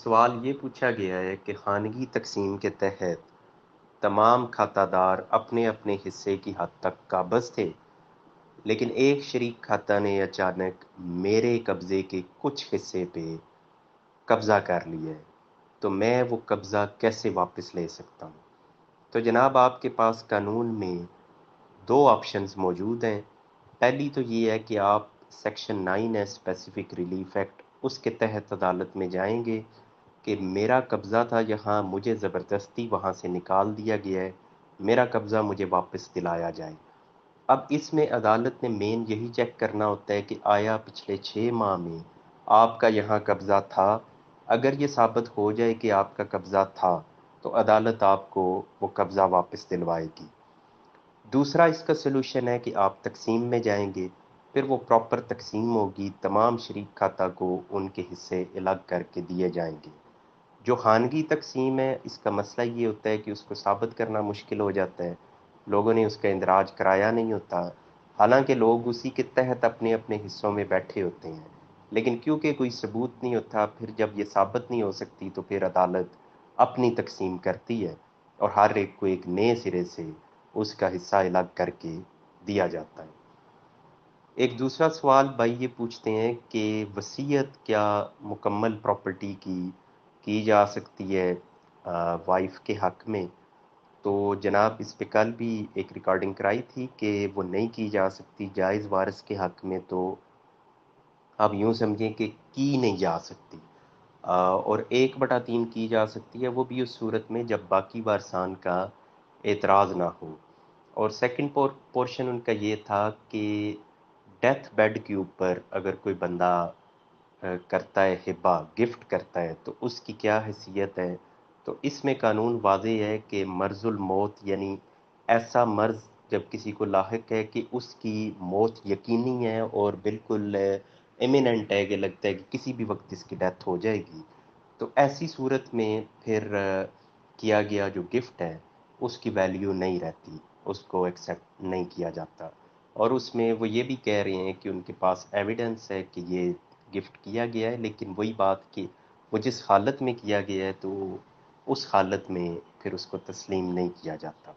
سوال یہ پوچھا گیا ہے کہ خانگی تقسیم کے تحت تمام کھاتہ دار اپنے اپنے حصے کی حد تک قابض تھے، لیکن ایک شریک کھاتہ نے اچانک میرے قبضے کے کچھ حصے پہ قبضہ کر لیا ہے، تو میں وہ قبضہ کیسے واپس لے سکتا ہوں؟ تو جناب آپ کے پاس قانون میں دو آپشنز موجود ہیں۔ پہلی تو یہ ہے کہ آپ سیکشن 9 ہے اسپیسیفک ریلیف ایکٹ، اس کے تحت عدالت میں جائیں گے کہ میرا قبضہ تھا یہاں، مجھے زبردستی وہاں سے نکال دیا گیا ہے، میرا قبضہ مجھے واپس دلایا جائے۔ اب اس میں عدالت نے مین یہی چیک کرنا ہوتا ہے کہ آیا پچھلے 6 ماہ میں آپ کا یہاں قبضہ تھا۔ اگر یہ ثابت ہو جائے کہ آپ کا قبضہ تھا تو عدالت آپ کو وہ قبضہ واپس دلوائے گی۔ دوسرا اس کا سلوشن ہے کہ آپ تقسیم میں جائیں گے، پھر وہ پراپر تقسیم ہوگی، تمام شریک کھاتہ کو ان کے حصے الگ کر کے دیے جائیں گے۔ جو خانگی تقسیم ہے اس کا مسئلہ یہ ہوتا ہے کہ اس کو ثابت کرنا مشکل ہو جاتا ہے، لوگوں نے اس کا اندراج کرایا نہیں ہوتا، حالانکہ لوگ اسی کے تحت اپنے اپنے حصوں میں بیٹھے ہوتے ہیں، لیکن کیونکہ کوئی ثبوت نہیں ہوتا، پھر جب یہ ثابت نہیں ہو سکتی تو پھر عدالت اپنی تقسیم کرتی ہے اور ہر ایک کو ایک نئے سرے سے اس کا حصہ الگ کر کے دیا جاتا ہے۔ ایک دوسرا سوال بھائی یہ پوچھتے ہیں کہ وصیت کیا مکمل پراپرٹی کی جا سکتی ہے وائف کے حق میں؟ تو جناب اس پہ کل بھی ایک ریکارڈنگ کرائی تھی کہ وہ نہیں کی جا سکتی جائز وارث کے حق میں، تو آپ یوں سمجھیں کہ کی نہیں جا سکتی، اور 1/3 کی جا سکتی ہے، وہ بھی اس صورت میں جب باقی وارثان کا اعتراض نہ ہو۔ اور سیکنڈ پورشن ان کا یہ تھا کہ ڈیتھ بیڈ کے اوپر اگر کوئی بندہ کرتا ہے ہبہ، گفٹ کرتا ہے، تو اس کی کیا حیثیت ہے؟ تو اس میں قانون واضح ہے کہ مرض الموت، یعنی ایسا مرض جب کسی کو لاحق ہے کہ اس کی موت یقینی ہے اور بالکل ایمیننٹ ہے، کہ لگتا ہے کہ کسی بھی وقت اس کی ڈیتھ ہو جائے گی، تو ایسی صورت میں پھر کیا گیا جو گفٹ ہے اس کی ویلیو نہیں رہتی، اس کو ایکسیپٹ نہیں کیا جاتا۔ اور اس میں وہ یہ بھی کہہ رہے ہیں کہ ان کے پاس ایویڈنس ہے کہ یہ گفٹ کیا گیا ہے، لیکن وہی بات کہ وہ جس حالت میں کیا گیا ہے تو اس حالت میں پھر اس کو تسلیم نہیں کیا جاتا۔